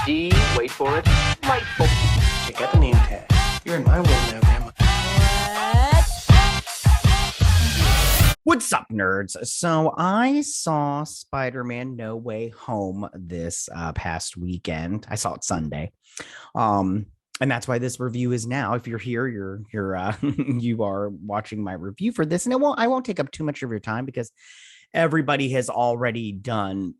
D, wait for it, delightful. Check out the name tag. You're in my world now, Grandma. What's up, nerds? So I saw Spider-Man No Way Home this past weekend. I saw it Sunday. And that's why this review is now. If you're here, you're you are watching my review for this. And I won't take up too much of your time because everybody has already done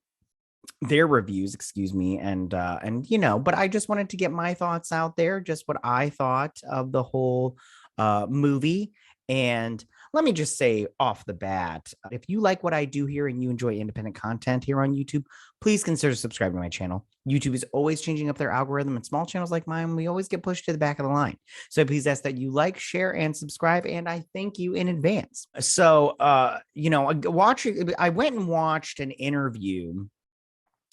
their reviews, excuse me, and but I just wanted to get my thoughts out there, just what I thought of the whole movie. And let me just say off the bat, if you like what I do here and you enjoy independent content here on YouTube, please consider subscribing to my channel. YouTube is always changing up their algorithm, and small channels like mine, we always get pushed to the back of the line. So please ask that you like, share, and subscribe, and I thank you in advance. So, I went and watched an interview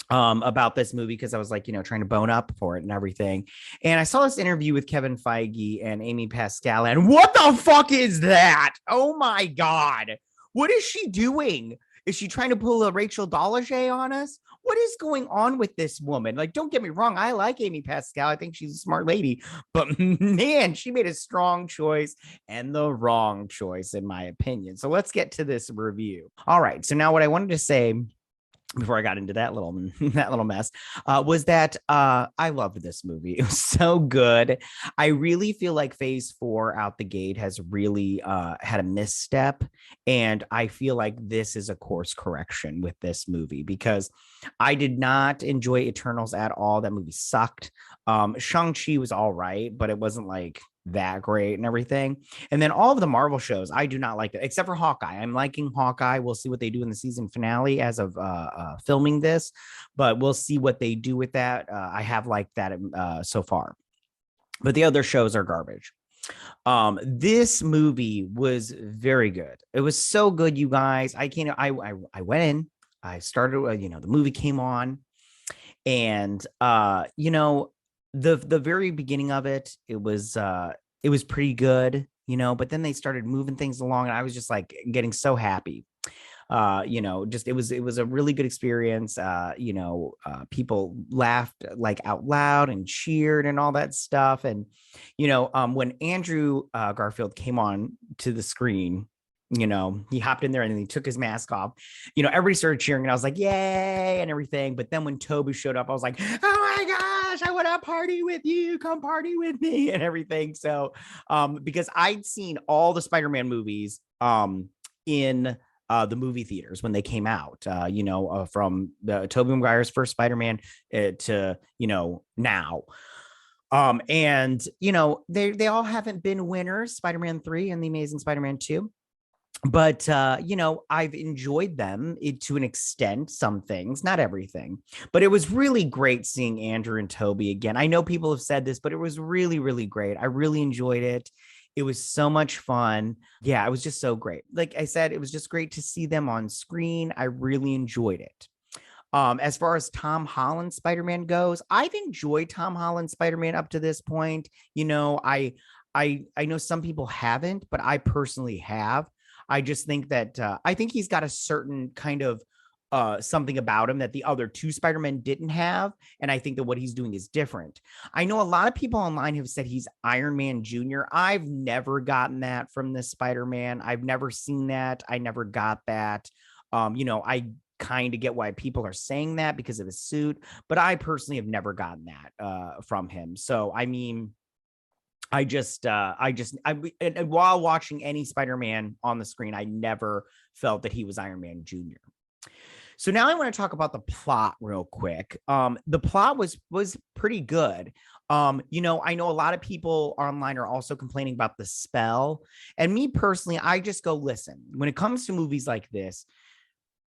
about this movie because I was like, trying to bone up for it and everything. And I saw this interview with Kevin Feige and Amy Pascal, and what the fuck is that? Oh my God. What is she doing? Is she trying to pull a Rachel Dolezal on us? What is going on with this woman? Like, don't get me wrong. I like Amy Pascal. I think she's a smart lady, but man, she made a strong choice and the wrong choice, in my opinion. So let's get to this review. All right. So now what I wanted to say before I got into that little mess, was that I loved this movie. It was so good. I really feel like Phase 4 out the gate has really had a misstep, and I feel like this is a course correction with this movie because I did not enjoy Eternals at all. That movie sucked. Shang-Chi was all right, but it wasn't like that great and everything. And then all of the Marvel shows, I do not like that, except for Hawkeye. I'm liking Hawkeye. We'll see what they do in the season finale as of filming this, but we'll see what they do with that. I have liked that so far, but the other shows are garbage. This movie was very good. It was so good, you guys. I went in, I started, the movie came on, and the very beginning of it was pretty good, but then they started moving things along, and I was just like getting so happy. Just it was a really good experience. People laughed like out loud and cheered and all that stuff. And when Andrew Garfield came on to the screen, he hopped in there and then he took his mask off. Everybody started cheering, and I was like, yay, and everything. But then when Tobey showed up, I was like, oh my gosh, I want to party with you. Come party with me and everything. So, because I'd seen all the Spider-Man movies in the movie theaters when they came out, from the Tobey Maguire's first Spider-Man to, now. And they all haven't been winners, Spider-Man 3 and The Amazing Spider-Man 2. But I've enjoyed them to an extent, some things, not everything. But it was really great seeing Andrew and Tobey again. I know people have said this, but it was really, really great. I really enjoyed it. It was so much fun. Yeah, it was just so great. Like I said, it was just great to see them on screen. I really enjoyed it. As far as Tom Holland Spider-Man goes, I've enjoyed Tom Holland Spider-Man up to this point. I know some people haven't, but I personally have. I just think that I think he's got a certain kind of something about him that the other two Spider-Men didn't have. And I think that what he's doing is different. I know a lot of people online have said he's Iron Man Jr. I've never gotten that from this Spider-Man. I've never seen that. I never got that. I kind of get why people are saying that because of his suit, but I personally have never gotten that from him. So, I mean, while watching any Spider-Man on the screen, I never felt that he was Iron Man Jr. So now I want to talk about the plot real quick. The plot was pretty good. I know a lot of people online are also complaining about the spell. And me personally, I just go, listen, when it comes to movies like this,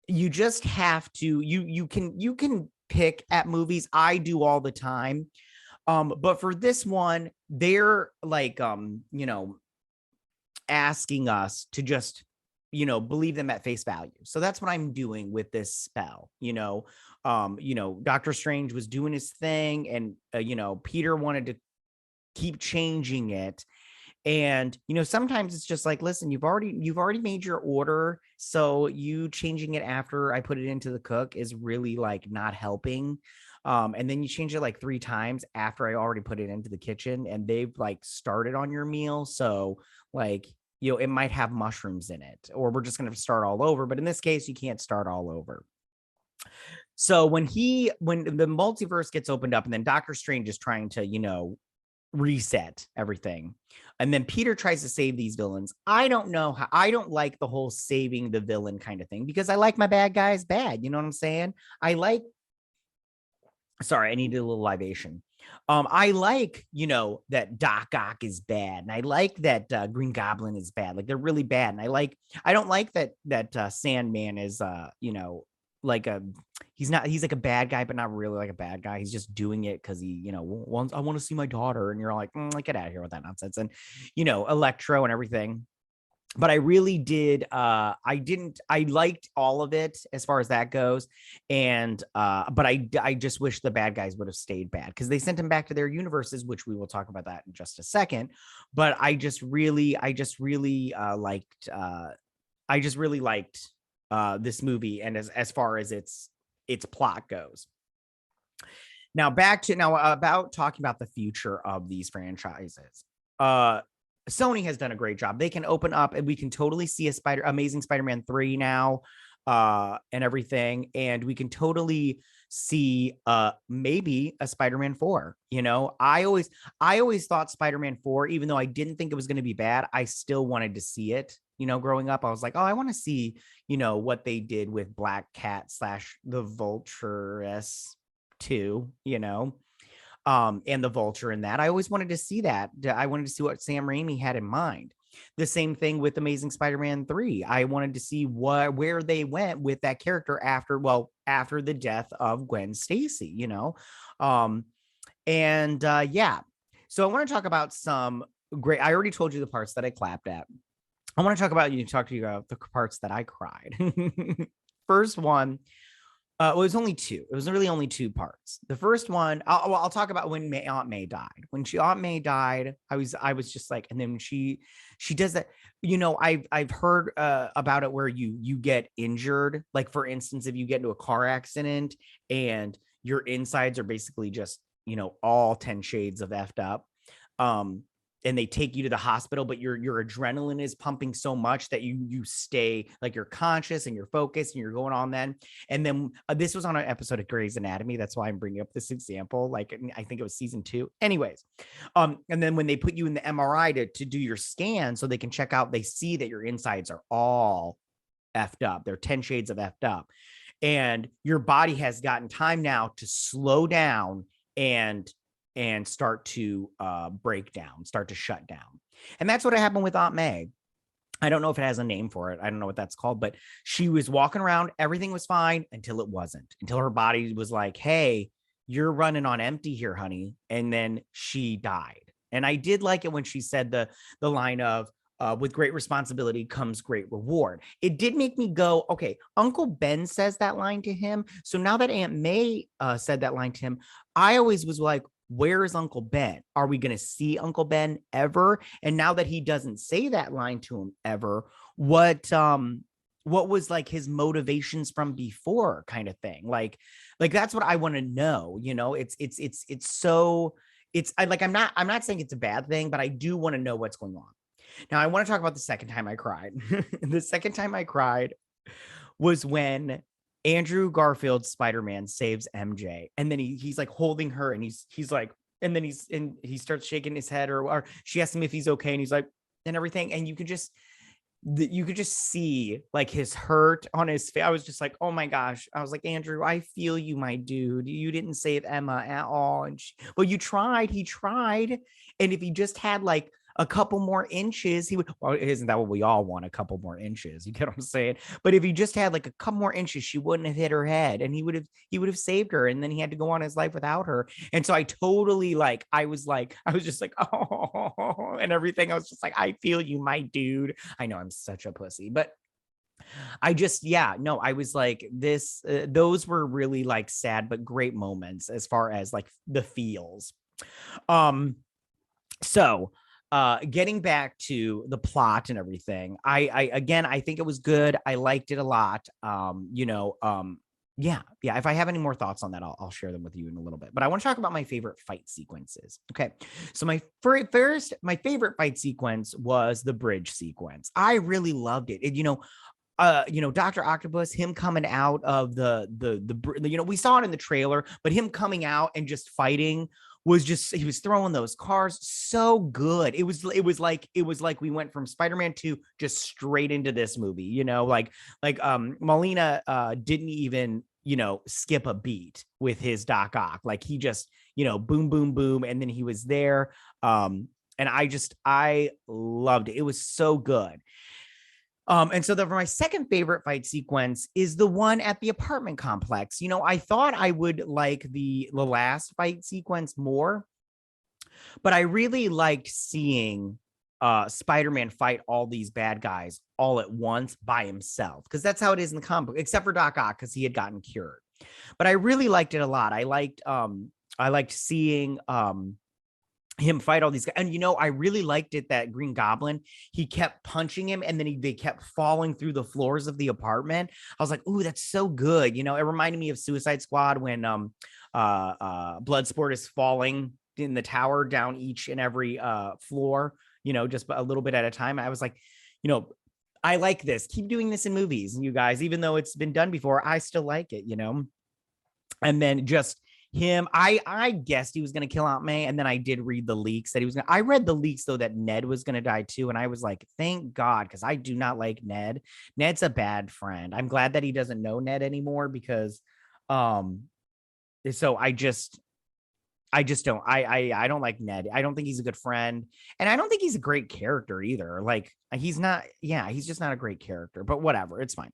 you just have to, you can pick at movies. I do all the time. But for this one, they're like, asking us to just, believe them at face value. So that's what I'm doing with this spell. Doctor Strange was doing his thing, and, Peter wanted to keep changing it. And, sometimes it's just like, listen, you've already made your order. So you changing it after I put it into the cook is really like not helping. And then you change it like 3 times after I already put it into the kitchen and they've like started on your meal. So like, it might have mushrooms in it, or we're just going to start all over. But in this case, you can't start all over. So when the multiverse gets opened up and then Doctor Strange is trying to, reset everything. And then Peter tries to save these villains. I don't know how. I don't like the whole saving the villain kind of thing because I like my bad guys bad. You know what I'm saying? Sorry, I needed a little libation. I like, that Doc Ock is bad. And I like that Green Goblin is bad. Like they're really bad. And I don't like that Sandman is, like he's like a bad guy, but not really like a bad guy. He's just doing it because he, wants, I want to see my daughter. And you're like, get out of here with that nonsense. And, Electro and everything. But I really did. I liked all of it as far as that goes. And, but I just wish the bad guys would have stayed bad because they sent him back to their universes, which we will talk about that in just a second. But I just really liked this movie, and as far as its plot goes. Now about talking about the future of these franchises. Sony has done a great job. They can open up and we can totally see Amazing Spider-Man 3 now, and everything, and we can totally see maybe a Spider-Man 4. I always thought Spider-Man 4, even though I didn't think it was going to be bad, I still wanted to see it. Growing up, I was like, oh, I want to see, what they did with Black Cat / the Vulture S2, and the Vulture in that. I always wanted to see that. I wanted to see what Sam Raimi had in mind. The same thing with Amazing Spider-Man 3. I wanted to see where they went with that character after the death of Gwen Stacy, yeah. So I want to talk about some great. I already told you the parts that I clapped at. I want to talk to you about the parts that I cried. First one, it was only 2. It was really only 2 parts. The first one, I'll talk about when Aunt May died. When Aunt May died, I was just like, and then she does that. I've heard about it where you get injured. Like for instance, if you get into a car accident and your insides are basically just all 10 shades of effed up. And they take you to the hospital, but your adrenaline is pumping so much that you stay like you're conscious and you're focused and you're going on then. And then this was on an episode of Grey's Anatomy. That's why I'm bringing up this example. Like I think it was season 2. Anyways, and then when they put you in the MRI to do your scan so they can check out, they see that your insides are all effed up. They're 10 shades of effed up. And your body has gotten time now to slow down and start to break down, start to shut down. And that's what happened with Aunt May. I don't know if it has a name for it. I don't know what that's called, but she was walking around. Everything was fine until it wasn't, until her body was like, hey, you're running on empty here, honey. And then she died. And I did like it when she said the line of, with great responsibility comes great reward. It did make me go, okay, Uncle Ben says that line to him. So now that Aunt May said that line to him, I always was like, where is Uncle Ben? Are we going to see Uncle Ben ever? And now that he doesn't say that line to him ever, what was like his motivations from before kind of thing? Like that's what I want to know. I'm not saying it's a bad thing, but I do want to know what's going on. Now I want to talk about the second time I cried. The second time I cried was when Andrew Garfield's Spider-Man saves MJ, and then he's like holding her, and he's like, and then he starts shaking his head, or she asks him if he's okay, and he's like, and everything, and you could just see like his hurt on his face. I was just like, oh my gosh. I was like, Andrew, I feel you, my dude. You didn't save Emma at all, and well, he tried, and if he just had like a couple more inches, he would. Well, isn't that what we all want? A couple more inches. You get what I'm saying? But if he just had like a couple more inches, she wouldn't have hit her head, and he would have saved her. And then he had to go on his life without her. And so I totally I was just like, oh, and everything. I was just like, I feel you, my dude. I know I'm such a pussy, but I was like this. Those were really like sad but great moments as far as like the feels. So. getting back to the plot and everything, I think it was good. I liked it a lot. Yeah. If I have any more thoughts on that, I'll share them with you in a little bit. But I want to talk about my favorite fight sequences. Okay, so my favorite fight sequence was the bridge sequence. I really loved it. Dr. Octopus, him coming out of we saw it in the trailer, but him coming out and just fighting he was throwing those cars so good. It was like we went from Spider-Man 2 just straight into this movie, Molina didn't even, skip a beat with his Doc Ock. Like he just, boom, boom, boom. And then he was there. And I loved it. It was so good. And so for my second favorite fight sequence is the one at the apartment complex. I thought I would like the last fight sequence more, but I really liked seeing Spider-Man fight all these bad guys all at once by himself, because that's how it is in the comic book, except for Doc Ock, because he had gotten cured. But I really liked it a lot. I liked seeing him fight all these guys. And I really liked it that Green Goblin, he kept punching him, and then they kept falling through the floors of the apartment. I was like, ooh, that's so good. It reminded me of Suicide Squad when Bloodsport is falling in the tower down each and every floor, just a little bit at a time. I was like, I like this. Keep doing this in movies, you guys, even though it's been done before, I still like it, And then just him, I guessed he was going to kill Aunt May, and then I did read the leaks that he was going to. I read the leaks though that Ned was going to die too, and I was like, thank God, because I do not like Ned. Ned's a bad friend. I'm glad that he doesn't know Ned anymore, because so I don't. I don't like Ned. I don't think he's a good friend, and I don't think he's a great character either. Like he's not. Yeah, he's just not a great character. But whatever, it's fine.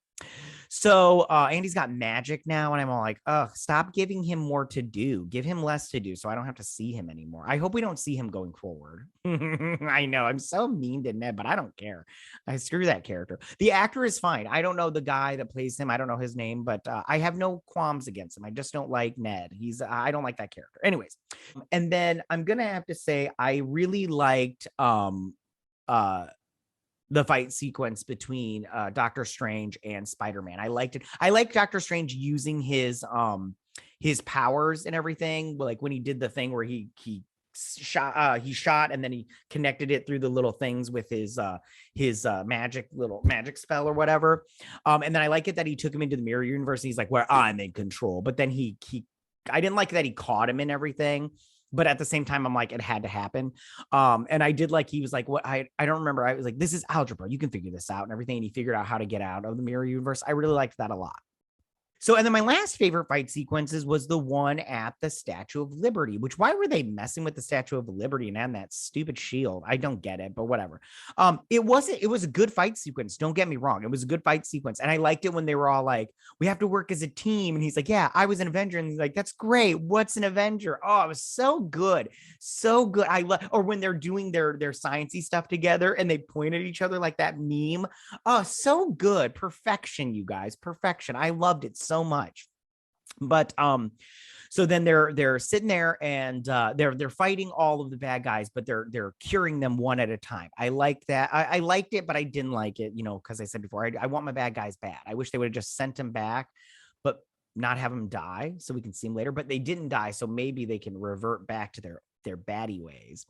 So Andy's got magic now, and I'm all like, stop giving him more to do. Give him less to do, so I don't have to see him anymore. I hope we don't see him going forward. I know I'm so mean to Ned, but I don't care. I screw that character. The actor is fine. I don't know the guy that plays him. I don't know his name, but I have no qualms against him. I just don't like Ned. I don't like that character. Anyways, and then I'm gonna have to say I really liked the fight sequence between Doctor Strange and Spider-Man. I liked it. I liked Doctor Strange using his powers and everything. Like when he did the thing where he shot and then he connected it through the little things with his magic spell or whatever. And then I like it that he took him into the mirror universe, and he's like, where I'm in control. But then I didn't like that he caught him and everything. But at the same time, I'm like, it had to happen. And I did like, he was like, what? I don't remember. I was like, this is algebra. You can figure this out and everything. And he figured out how to get out of the mirror universe. I really liked that a lot. So, and then my last favorite fight sequences was the one at the Statue of Liberty, which why were they messing with the Statue of Liberty and that stupid shield? I don't get it, but whatever. It was a good fight sequence. Don't get me wrong. It was a good fight sequence. And I liked it when they were all like, we have to work as a team. And he's like, yeah, I was an Avenger. And he's like, that's great. What's an Avenger? Oh, it was so good. So good. Or when they're doing their sciencey stuff together and they point at each other like that meme. Oh, so good. Perfection, you guys. Perfection. I loved it so much. But so then they're sitting there and they're fighting all of the bad guys, but they're curing them one at a time. I liked that. I liked it, but I didn't like it, because I said before, I want my bad guys bad. I wish they would have just sent him back, but not have him die so we can see him later. But they didn't die, so maybe they can revert back to their baddie ways.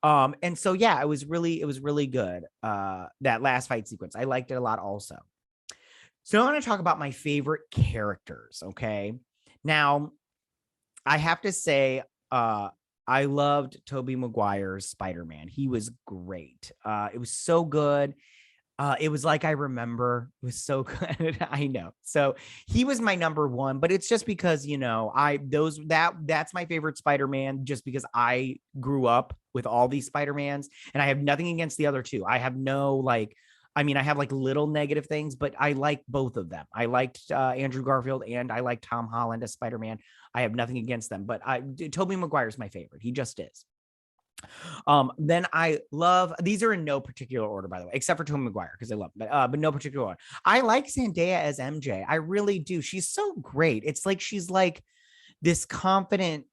And so yeah, it was really good. That last fight sequence, I liked it a lot also. So I want to talk about my favorite characters. Okay. Now, I have to say, I loved Tobey Maguire's Spider-Man. He was great. It was so good. It was like I remember. It was so good. I know. So he was my number one, but it's just because, that's my favorite Spider-Man, just because I grew up with all these Spider-Mans, and I have nothing against the other two. I have no I have little negative things, but I like both of them. I liked Andrew Garfield and I like Tom Holland as Spider-Man. I have nothing against them, but Tobey Maguire is my favorite. He just is. Then I love, these are in no particular order, by the way, except for Tobey Maguire, because I love him, but no particular order. I like Zendaya as MJ. I really do. She's so great. It's like she's like this confident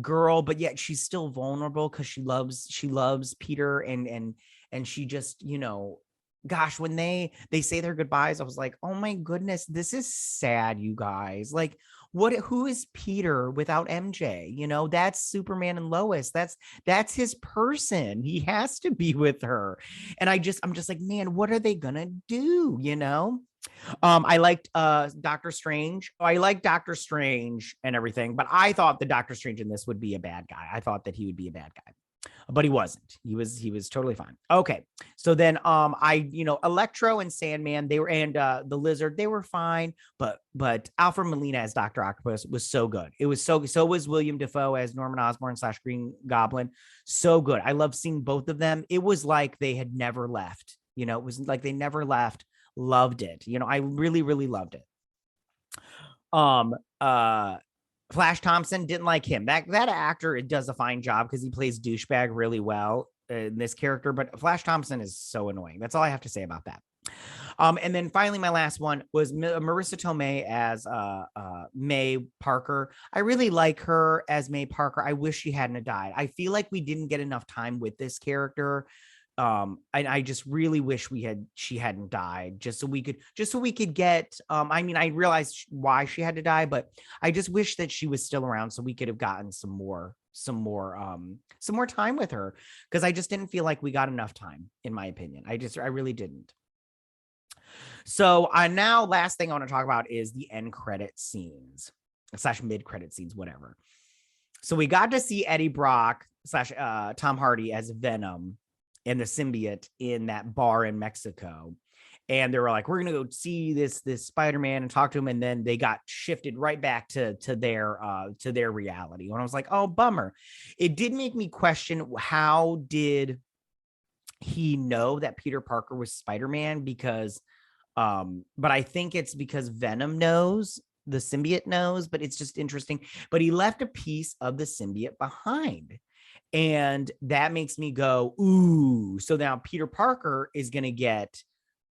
girl, but yet she's still vulnerable because she loves Peter, and she just, gosh, when they say their goodbyes, I was like, oh my goodness, this is sad, you guys. Like, who is Peter without MJ? That's Superman and Lois. That's his person. He has to be with her. And I'm just like, man, what are they gonna do? I liked Doctor Strange. I like Doctor Strange and everything, but I thought the Doctor Strange in this would be a bad guy. I thought that he would be a bad guy, but he wasn't. He was totally fine. Okay. So then Electro and Sandman, they were, and the Lizard, they were fine, but Alfred Molina as Dr. Octopus was so good. It was so was William Dafoe as Norman Osborn / Green Goblin. So good. I love seeing both of them. It was like they had never left. It was like they never left. Loved it. I really, really loved it. Flash Thompson, didn't like him. That actor, it does a fine job because he plays douchebag really well in this character, but Flash Thompson is so annoying. That's all I have to say about that. And then finally, my last one was Marissa Tomei as May Parker. I really like her as May Parker. I wish she hadn't died. I feel like we didn't get enough time with this character. And I just really wish she hadn't died, just so we could get, I realized why she had to die, but I just wish that she was still around so we could have gotten some more time with her, because I just didn't feel like we got enough time, in my opinion. I really didn't. So now last thing I want to talk about is the end credit scenes / mid credit scenes, whatever. So we got to see Eddie Brock / Tom Hardy as Venom and the symbiote in that bar in Mexico. And they were like, we're going to go see this Spider-Man and talk to him. And then they got shifted right back to their reality. And I was like, oh, bummer. It did make me question, how did he know that Peter Parker was Spider-Man? Because, but I think it's because Venom knows, the symbiote knows, but it's just interesting. But he left a piece of the symbiote behind. And that makes me go, ooh. So now Peter Parker is going to get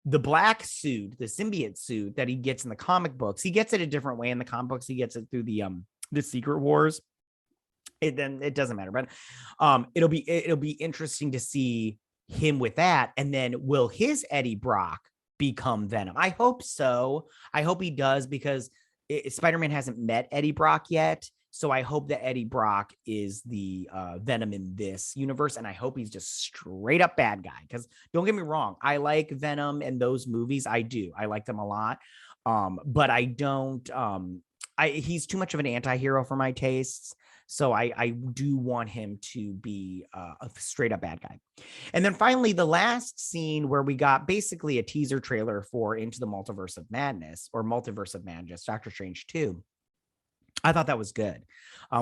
the black suit, the symbiote suit that he gets in the comic books. He gets it a different way in the comic books. He gets it through the Secret Wars. It doesn't matter, but it'll be interesting to see him with that. And then will his Eddie Brock become Venom? I hope so. I hope he does, because Spider-Man hasn't met Eddie Brock yet. So I hope that Eddie Brock is the Venom in this universe. And I hope he's just straight up bad guy. Because don't get me wrong, I like Venom and those movies. I do. I like them a lot. But I don't, he's too much of an anti-hero for my tastes. So I do want him to be a straight up bad guy. And then finally, the last scene where we got basically a teaser trailer for Into the Multiverse of Madness, or Multiverse of Madness, Doctor Strange 2. I thought that was good.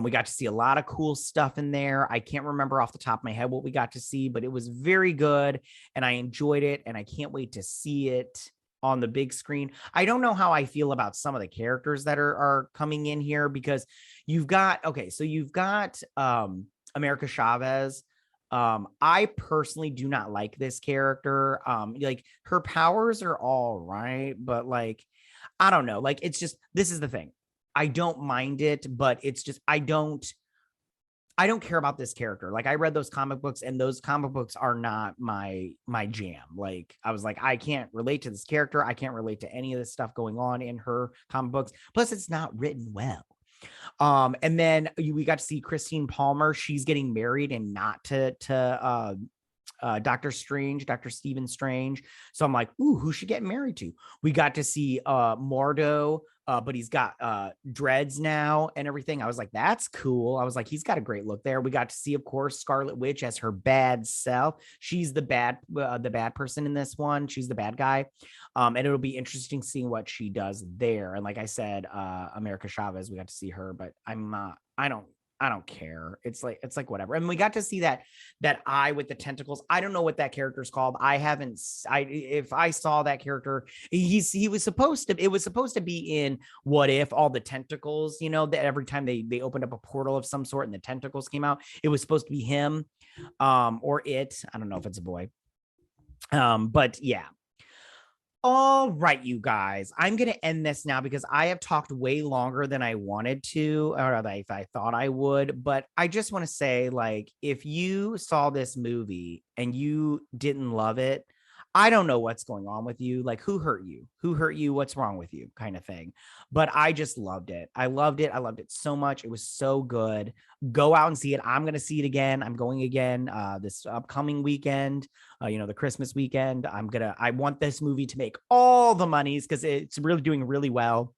We got to see a lot of cool stuff in there. I can't remember off the top of my head what we got to see, but it was very good and I enjoyed it, and I can't wait to see it on the big screen. I don't know how I feel about some of the characters that are coming in here, because you've got America Chavez. I personally do not like this character. Like, her powers are all right, but like, I don't know. Like, it's just, this is the thing. I don't mind it, but it's just, I don't care about this character. Like, I read those comic books, and those comic books are not my jam. Like, I was like, I can't relate to this character. I can't relate to any of this stuff going on in her comic books. Plus, it's not written well. And then we got to see Christine Palmer. She's getting married, and not to Dr. Stephen Strange. So I'm like, ooh, who should get married to? We got to see Mordo, but he's got dreads now and everything. I was like, that's cool. I was like, he's got a great look there. We got to see, of course, Scarlet Witch as her bad self. She's the bad person in this one. She's the bad guy. And it'll be interesting seeing what she does there. And like I said, America Chavez, we got to see her, but I don't care. It's like whatever. And we got to see that eye with the tentacles. I don't know what that character's called. If I saw that character, it was supposed to be in What If, all the tentacles, that every time they opened up a portal of some sort and the tentacles came out, it was supposed to be him, or it. I don't know if it's a boy. But yeah. All right, you guys, I'm going to end this now because I have talked way longer than I wanted to, or that I thought I would. But I just want to say, like, if you saw this movie and you didn't love it, I don't know what's going on with you. Like, who hurt you? Who hurt you? What's wrong with you? Kind of thing. But I just loved it. I loved it. I loved it so much. It was so good. Go out and see it. I'm going to see it again. I'm going again this upcoming weekend. The Christmas weekend. I want this movie to make all the monies because it's really doing really well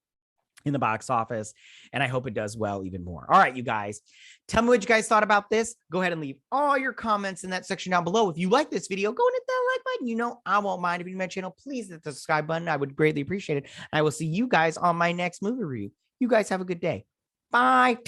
in the box office. And I hope it does well even more. All right, you guys, tell me what you guys thought about this. Go ahead and leave all your comments in that section down below. If you like this video, go and hit that like button. I won't mind. If you're new to my channel, please hit the subscribe button. I would greatly appreciate it. I will see you guys on my next movie review. You guys have a good day. Bye.